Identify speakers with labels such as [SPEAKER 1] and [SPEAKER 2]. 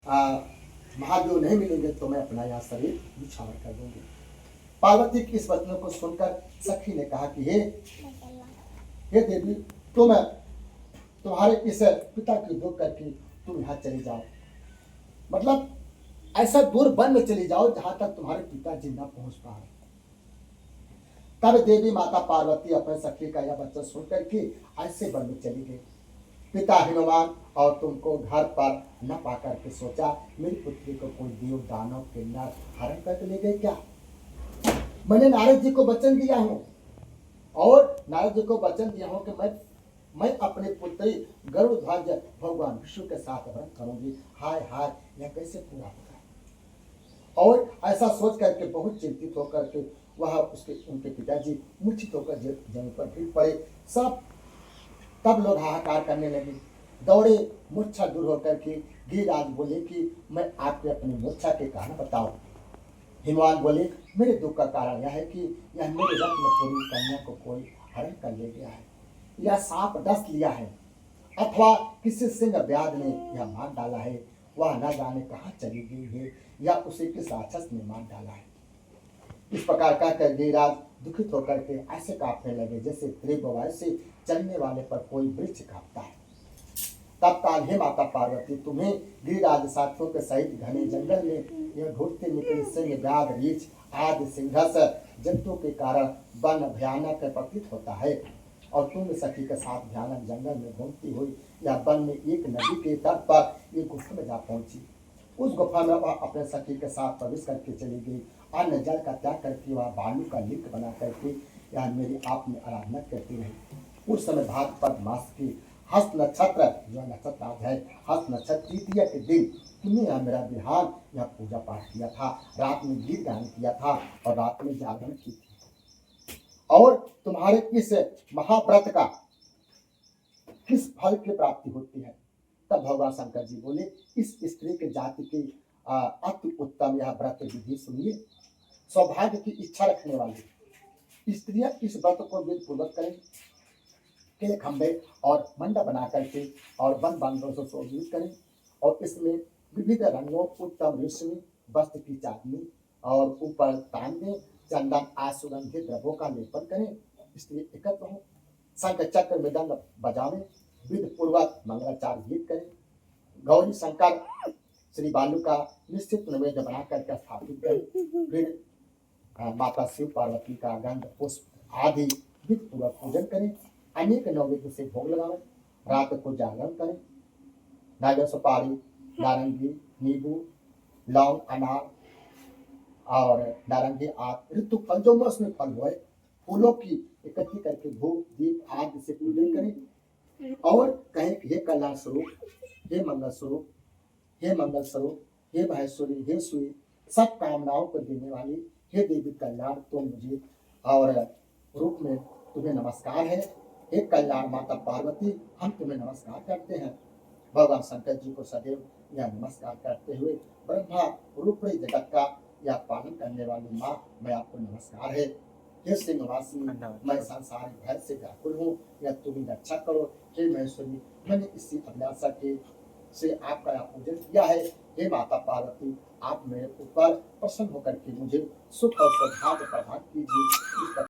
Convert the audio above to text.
[SPEAKER 1] आ, महादेव नहीं मिलेंगे तो मैं अपना यहाँ शरीर निछावर कर दूंगी। पार्वती की इस वचनों को सुनकर सखी ने कहा कि हे देवी, तुम तुम्हारे इस पिता की दुख करके तुम यहाँ चली जाओ, मतलब ऐसा दूर वन में चली जाओ जहां तक तुम्हारे पिताजी न पहुंच पाए। तब देवी माता पार्वती अपने सखी का यह वचन सुनकर के ऐसे वन में चली गई। पिता हनुमान और तुमको घर पर न पा करके सोचा मेरी पुत्री को कोई देव दानव किन्नर हरण करके ले गए क्या। मैंने नारद जी को वचन दिया हूं, और नारद जी को वचन दिया हूं कि मैं अपने पुत्री गरुड़ ध्वज भगवान विष्णु के साथ व्रत करूंगी। हाय हाय, यह कैसे पूरा होगा। और ऐसा सोच करके बहुत चिंतित होकर के वह उनके पिताजी मूर्छित होकर जमीन पर गिर पड़े। सब तब लोग हाहाकार करने लगे, दौड़े मूर्छा दूर होकर के। गिरिराज बोले कि मैं आपके अपनी मूर्छा के कारण बताऊं। हनुमान बोले मेरे दुख का कारण यह है कि यह मेरे रत्नपुरी कन्या को कोई हरण कर ले गया है, या सांप डस लिया है, अथवा किसी सिंह व्याध ने यह मार डाला है। वह न जाने कहाँ चली गई है, या उसे किस राक्षस ने मार डाला है। इस प्रकार कहकर गिरिराज दुखित होकर के ऐसे कांपने लगे जैसे तीव्र वायु से चलने वाले पर कोई वृक्ष कांपता है। तब काल हे माता पार्वती, तुम्हें गिरिराज साथियों के सहित घने जंगल में यह ढूंढते निकले सिंह व्याध रीछ आदि सिंघस जंतुओं के कारण वन भयानक प्रतीत होता है। और तुम सखी के साथ भयानक जंगल में घूमती हुई या वन में एक नदी के तट पर एक गुफा में जा पहुंची। उस गुफा में वह अपने सखी के साथ प्रवेश करके चली गई। अन्न जल का त्याग करके वह बालू का लिंग बना करके यह मेरी आप में आराधना करती रही। उस समय भाद्रपद मास की हस्त नक्षत्र, जो नक्षत्र आज है हस्त नक्षत्र तृतीया के दिन तुमने यह मेरा बिहान यह पूजा पाठ किया था, रात में गीत गान किया था और रात में जागरण की थी। और तुम्हारे इस महाव्रत का किस फल की प्राप्ति होती है। तब भगवान शंकर जी बोले इस स्त्री के जाति की अति उत्तम यह व्रत विधि सुनिए। सौभाग्य की इच्छा रखने वाली स्त्रियां इस व्रत को विधि पूर्वक करें। के खंबे और मंडप बना करके और वन बांधों से शोभित करें, और इसमें विविध रंगों उत्तम रेशमी वस्त्र की चांदनी और ऊपर तांबे चंदन आसुगंधित द्रव्यों का लेपन करें। स्त्री एकत्र हो, शंख चक्र मृदंग बजावें, विधि पूर्वक मंगलाचार्य गीत करें। गौरी शंकर श्री बालू का निश्चित नैवेद्य बना करके स्थापित करें। फिर माता शिव पार्वती का गंध पुष्प आदि विधि पूर्वक पूजन करें। अनेक नैवेद्य से भोग लगावें। रात को जागरण करें। नारियल सुपारी नारंगी नींबू लौंग अनार और नारंगी आदि ऋतु फल जो मौसमी फल हुए फूलों की इकट्ठी करके धूप दीप आदि से पूजन करें। और कहें कि हे कल्याण स्वरूप, हे मंगल स्वरूप, हे मंगल स्वरूप, हे महेश्वरी, हे सुई, सब कामनाओं को देने वाली हे देवी कल्याण, तो मुझे और रूप में तुम्हें नमस्कार है। हे कल्याण माता पार्वती, हम तुम्हें नमस्कार करते हैं। भगवान शंकर जी को सदैव यह नमस्कार करते हुए ब्रह्मा रूप जगत का यह पालन करने वाली माँ, मैं आपको नमस्कार है। हे सिंहवासी, मैं संसार भय से व्याकुल हूँ, यह तुम्हें रक्षा करो। हे महेश्वरी, मैंने इसी अभिलाषा के से आपका पूजन किया है। हे माता पार्वती, आप मेरे ऊपर प्रसन्न होकर के मुझे सुख और सौभाग्य प्रदान कीजिए।